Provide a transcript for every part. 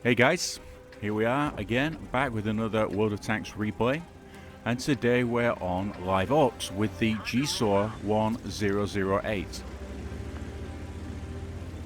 Hey guys, here we are again, back with another World of Tanks replay, and today we're on Live Ops with the GSOR 1008.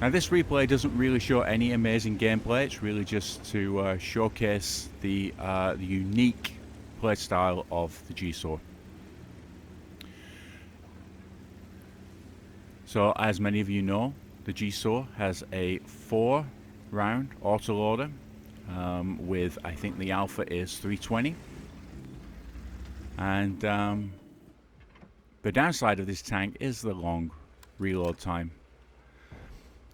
Now this replay doesn't really show any amazing gameplay, it's really just to showcase the unique playstyle of the GSOR. So as many of you know, the GSOR has a 4-round autoloader with, I think the alpha is 320. And the downside of this tank is the long reload time.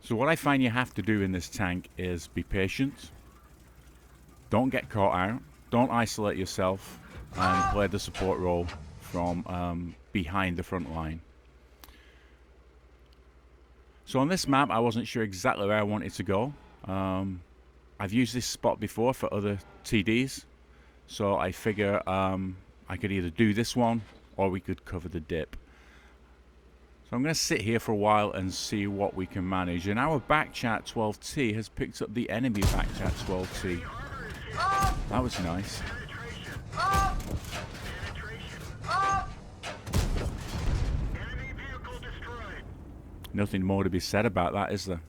So what I find you have to do in this tank is be patient, don't get caught out, don't isolate yourself, and play the support role from behind the front line. So on this map I wasn't sure exactly where I wanted to go. I've used this spot before for other TDs, so I figure I could either do this one or we could cover the dip. So I'm going to sit here for a while and see what we can manage. And our backchat 12T has picked up the enemy backchat 12T. That was nice. Nothing more to be said about that, is there?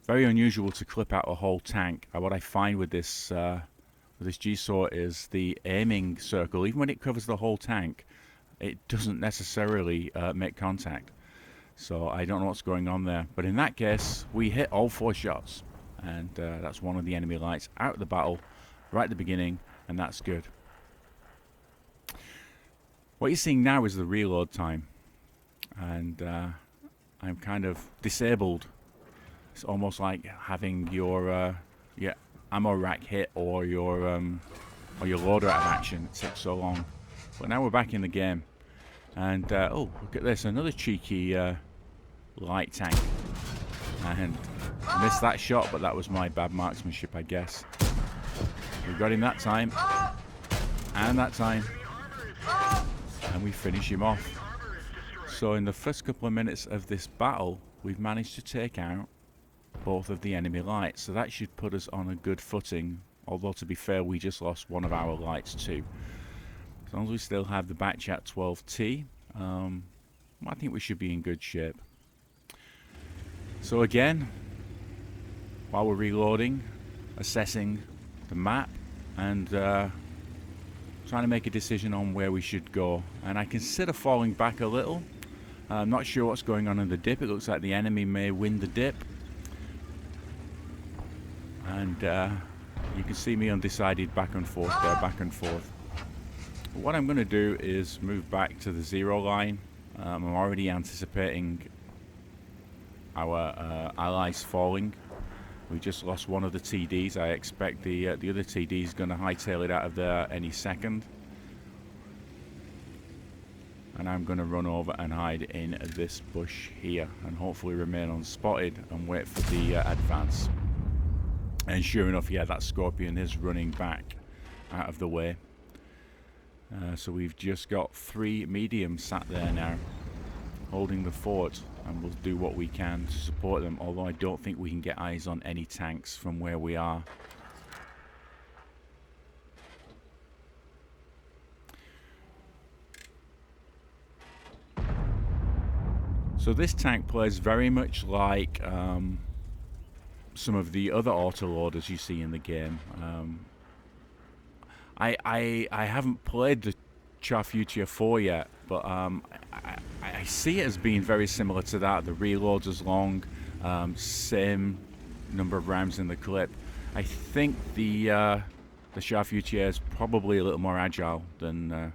Very unusual to clip out a whole tank. What I find with this GSOR is the aiming circle, even when it covers the whole tank, it doesn't necessarily make contact. So I don't know what's going on there. But in that case, we hit all 4 shots. And that's one of the enemy lights out of the battle right at the beginning, and that's good. What you're seeing now is the reload time. And I'm kind of disabled. It's almost like having your ammo rack hit or your loader out of action. It takes so long. But now we're back in the game, and oh, look at this, another cheeky light tank. And I missed that shot, but that was my bad marksmanship, I guess. We got him that time, and that time, and we finish him off. So in the first couple of minutes of this battle, we've managed to take out both of the enemy lights, so that should put us on a good footing, although to be fair we just lost one of our lights too. As long as we still have the backchat 12T, I think we should be in good shape. So again, while we're reloading, assessing the map and trying to make a decision on where we should go, and I consider falling back a little. I'm not sure what's going on in the dip. It looks like the enemy may win the dip. And you can see me undecided, back and forth there, back and forth. But what I'm going to do is move back to the 0 line. I'm already anticipating our allies falling. We just lost one of the TDs. I expect the other TD is going to hightail it out of there any second. And I'm going to run over and hide in this bush here and hopefully remain unspotted and wait for the advance. And sure enough, yeah, that Scorpion is running back out of the way. So we've just got 3 mediums sat there now, holding the fort, and we'll do what we can to support them, although I don't think we can get eyes on any tanks from where we are. So this tank plays very much like some of the other autoloaders you see in the game. I haven't played the GSOR Future 4 yet, but I see it as being very similar to that. The reloads as long, same number of rounds in the clip. I think the GSOR Future is probably a little more agile than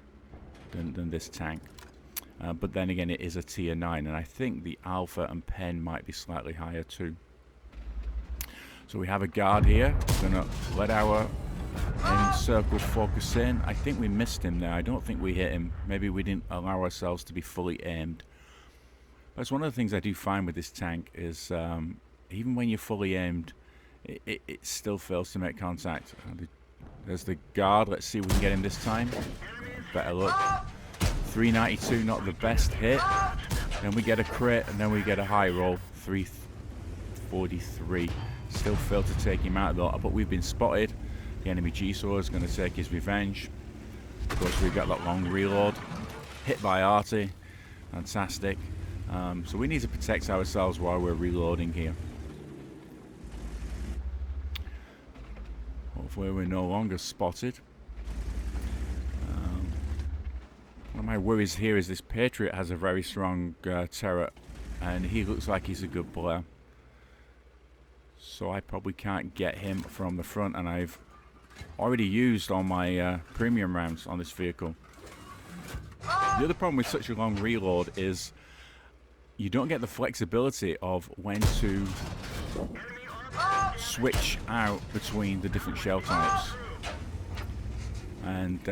this tank. But then again, it is a tier 9, and I think the alpha and pen might be slightly higher too. So we have a guard here. We're going to let our aim circle focus in. I think we missed him there. I don't think we hit him. Maybe we didn't allow ourselves to be fully aimed. That's one of the things I do find with this tank is even when you're fully aimed, it still fails to make contact. There's the guard. Let's see if we can get him this time. Better luck. 392, not the best hit. Then we get a crit, and then we get a high roll. 43. Still failed to take him out though, but we've been spotted. The enemy GSOR is going to take his revenge. Of course, we've got that long reload. Hit by Artie. Fantastic. So we need to protect ourselves while we're reloading here. Hopefully we're no longer spotted. One of my worries here is this Patriot has a very strong turret, and he looks like he's a good player. So I probably can't get him from the front, and I've already used all my premium rounds on this vehicle. The other problem with such a long reload is you don't get the flexibility of when to switch out between the different shell types. And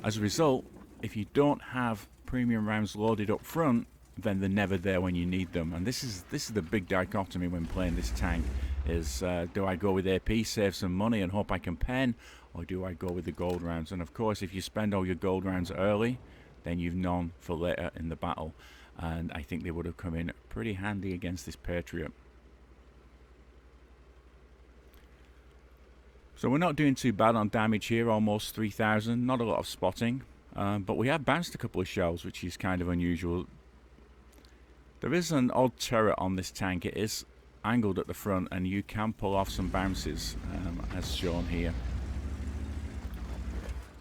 as a result, if you don't have premium rounds loaded up front, then they're never there when you need them. And this is the big dichotomy when playing this tank, is do I go with AP, save some money and hope I can pen, or do I go with the gold rounds? And of course, if you spend all your gold rounds early, then you've none for later in the battle. And I think they would have come in pretty handy against this Patriot. So we're not doing too bad on damage here, almost 3,000, not a lot of spotting. But we have bounced a couple of shells, which is kind of unusual. There is an odd turret on this tank. It is angled at the front, and you can pull off some bounces, as shown here.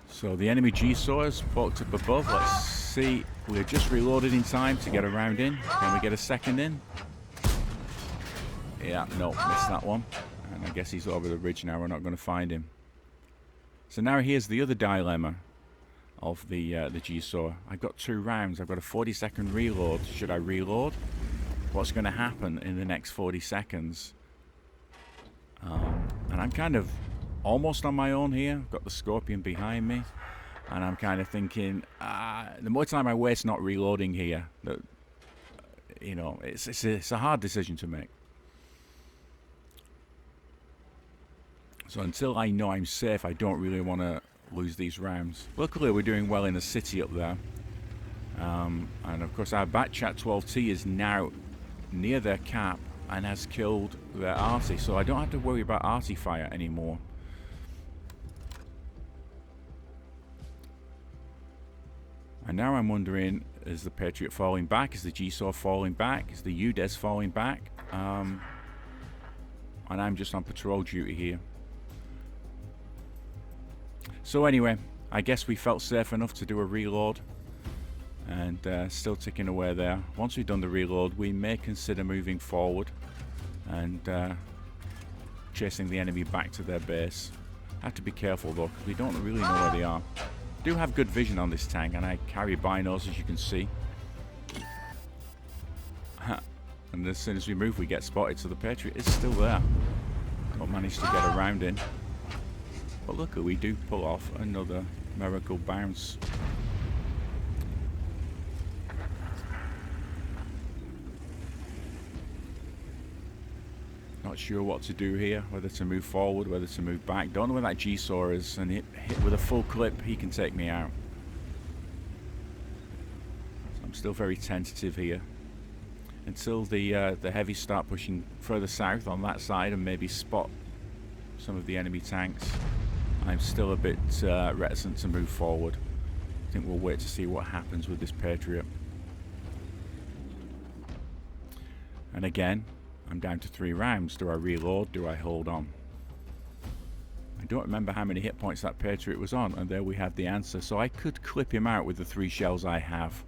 So the enemy GSOR is poked up above. Let's see. We're just reloaded in time to get a round in. Can we get a second in? Yeah, no, missed that one. And I guess he's over the ridge now. We're not going to find him. So now here's the other dilemma of the GSOR. I've got 2 rounds. I've got a 40-second reload. Should I reload? What's going to happen in the next 40 seconds? And I'm kind of almost on my own here. I've got the Scorpion behind me, and I'm kind of thinking, the more time I waste not reloading here, you know, it's a hard decision to make. So until I know I'm safe, I don't really want to lose these rounds. Luckily, we're doing well in the city up there. And of course, our Batchat 12T is now near their cap and has killed their Artie, so I don't have to worry about Artie fire anymore. And now I'm wondering, is the Patriot falling back? Is the GSOR falling back? Is the UDES falling back? And I'm just on patrol duty here. So anyway, I guess we felt safe enough to do a reload. And still ticking away there. Once we've done the reload, we may consider moving forward and chasing the enemy back to their base. Have to be careful though, because we don't really know where they are. Do have good vision on this tank, and I carry binos, as you can see. And as soon as we move, we get spotted, so the Patriot is still there. Don't manage to get a round in. But look, we do pull off another miracle bounce. Not sure what to do here, whether to move forward, whether to move back. Don't know where that GSOR is, and hit with a full clip, he can take me out. So I'm still very tentative here. Until the heavies start pushing further south on that side and maybe spot some of the enemy tanks, I'm still a bit reticent to move forward. I think we'll wait to see what happens with this Patriot. And again, I'm down to 3 rounds. Do I reload? Do I hold on? I don't remember how many hit points that Patriot was on, and there we have the answer. So I could clip him out with the 3 shells I have.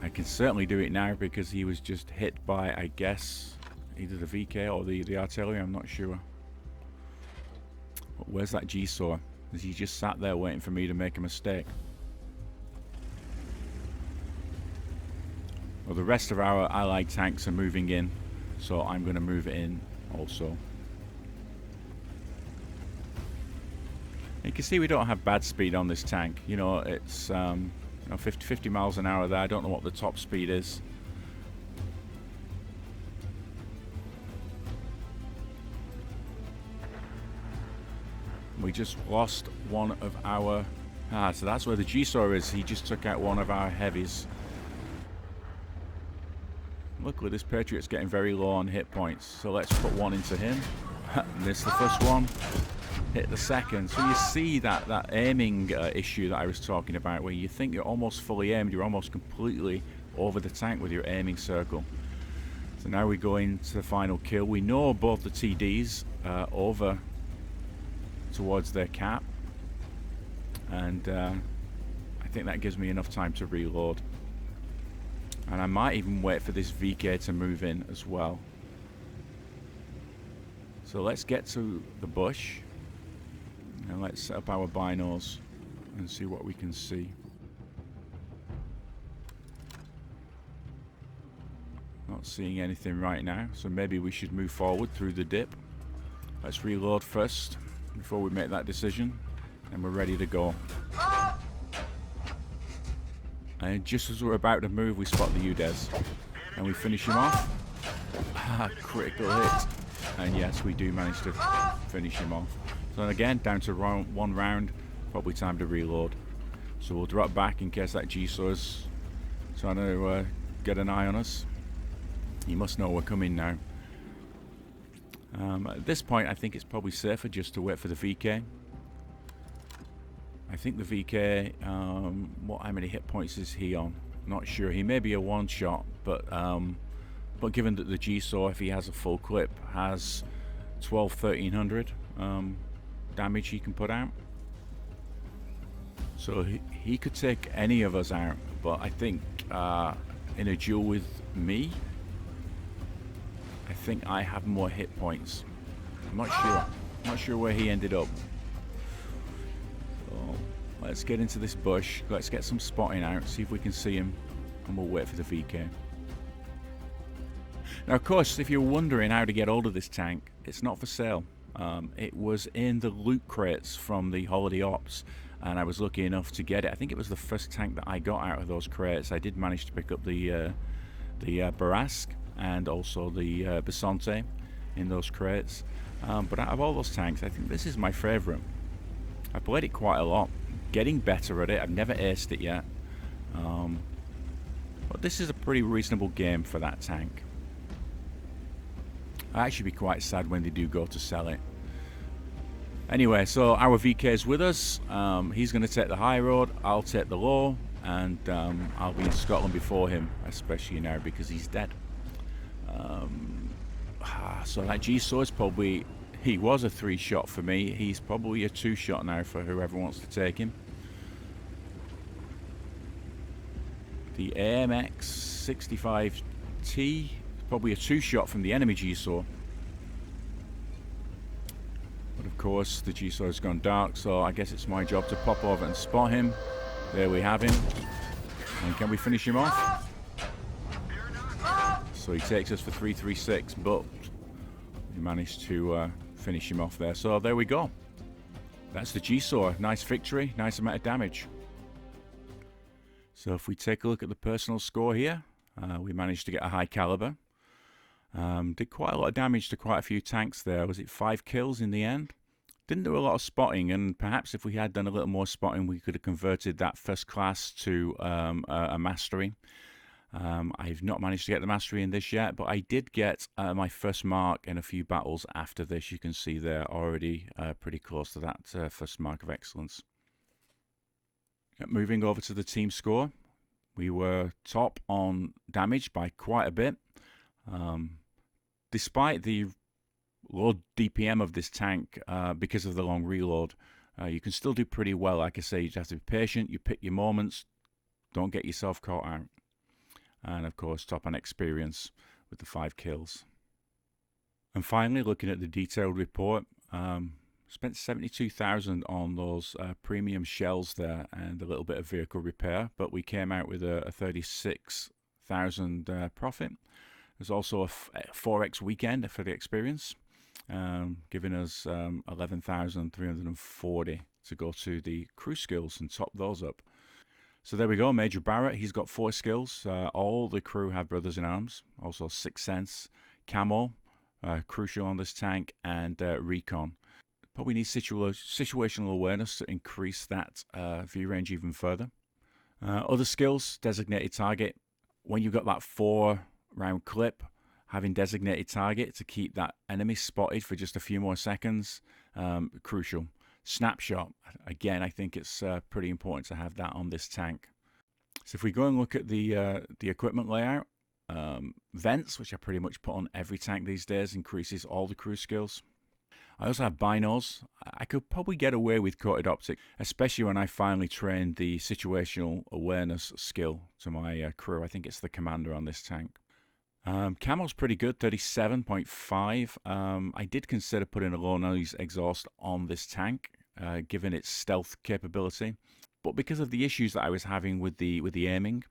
I can certainly do it now because he was just hit by, I guess, either the VK or the artillery. I'm not sure. But where's that GSOR? Is he just sat there waiting for me to make a mistake? Well, the rest of our allied tanks are moving in, so I'm going to move it in also. You can see we don't have bad speed on this tank. You know, it's 50 miles an hour there. I don't know what the top speed is. We just lost one of our... so that's where the GSOR is. He just took out one of our heavies. Luckily, this Patriot's getting very low on hit points, so let's put one into him. Missed the first one, hit the second. So you see that aiming issue that I was talking about, where you think you're almost fully aimed, you're almost completely over the tank with your aiming circle. So now we go into the final kill. We know both the TDs over towards their cap, and I think that gives me enough time to reload. And I might even wait for this VK to move in as well. So let's get to the bush and let's set up our binos and see what we can see. Not seeing anything right now, so maybe we should move forward through the dip. Let's reload first before we make that decision, and we're ready to go. And just as we're about to move, we spot the UDES and we finish him off. Critical hit, and yes, we do manage to finish him off. So then again, down to one round, probably time to reload. So we'll drop back in case that GSOR is trying to get an eye on us. He must know we're coming now. At this point, I think it's probably safer just to wait for the VK. I think the VK, how many hit points is he on? Not sure. He may be a one-shot, but given that the GSOR, if he has a full clip, has 1300 damage he can put out. So he could take any of us out, but I think in a duel with me, I think I have more hit points. I'm not sure. I'm not sure where he ended up. So let's get into this bush. Let's get some spotting out, see if we can see him, and we'll wait for the VK. Now, of course, if you're wondering how to get hold of this tank, it's not for sale. It was in the loot crates from the Holiday Ops, and I was lucky enough to get it. I think it was the first tank that I got out of those crates. I did manage to pick up the Barask and also the Bisonte in those crates. But out of all those tanks, I think this is my favourite. I played it quite a lot, getting better at it. I've never aced it yet. But this is a pretty reasonable game for that tank. I'd actually be quite sad when they do go to sell it. Anyway, so our VK is with us. He's going to take the high road, I'll take the low, and I'll be in Scotland before him, especially now because he's dead. So that GSOR is probably, he was a 3-shot for me. He's probably a 2-shot now for whoever wants to take him. The AMX 65T, probably a 2-shot from the enemy GSOR. But of course the GSOR has gone dark, so I guess it's my job to pop over and spot him. There we have him. And can we finish him off? So he takes us for 336, but we managed to finish him off there. So there we go. That's the GSOR. Nice victory, nice amount of damage. So if we take a look at the personal score here, we managed to get a high caliber. Did quite a lot of damage to quite a few tanks there. Was it 5 kills in the end? Didn't do a lot of spotting, and perhaps if we had done a little more spotting, we could have converted that first class to a mastery. I've not managed to get the mastery in this yet, but I did get my first mark in a few battles after this. You can see they're already pretty close to that first mark of excellence. Moving over to the team score, we were top on damage by quite a bit. Despite the low DPM of this tank, because of the long reload, you can still do pretty well. Like I say, you just have to be patient, you pick your moments, don't get yourself caught out. And of course, top on experience with the 5 kills. And finally, looking at the detailed report, spent 72,000 on those premium shells there and a little bit of vehicle repair, but we came out with a 36,000 profit. There's also a 4x weekend for the experience, giving us 11,340 to go to the crew skills and top those up. So there we go, Major Barrett, he's got 4 skills. All the crew have Brothers in Arms, also 6th Sense, Camo, crucial on this tank, and Recon. Probably need situational awareness to increase that view range even further. Other skills, Designated Target. When you've got that 4 round clip, having designated target to keep that enemy spotted for just a few more seconds, crucial. Snapshot, again, I think it's pretty important to have that on this tank. So if we go and look at the equipment layout, vents, which I pretty much put on every tank these days, increases all the crew skills. I also have binos. I could probably get away with coated optic, especially when I finally trained the situational awareness skill to my crew. I think it's the commander on this tank. Camo's pretty good, 37.5. I did consider putting a low noise exhaust on this tank, given its stealth capability, but because of the issues that I was having with the aiming,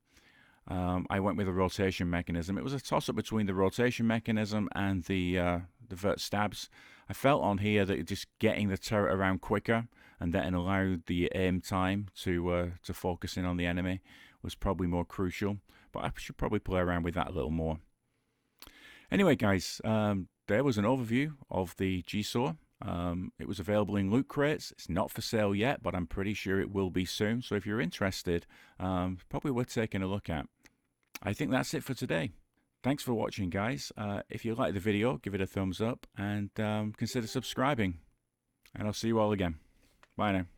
I went with a rotation mechanism. It was a toss-up between the rotation mechanism and the vert stabs. I felt on here that just getting the turret around quicker and then allowed the aim time to focus in on the enemy was probably more crucial. But I should probably play around with that a little more. Anyway, guys, there was an overview of the GSOR. It was available in loot crates. It's not for sale yet, but I'm pretty sure it will be soon. So if you're interested, probably worth taking a look at. I think that's it for today. Thanks for watching, guys. If you like the video, give it a thumbs up and consider subscribing. And I'll see you all again. Bye now.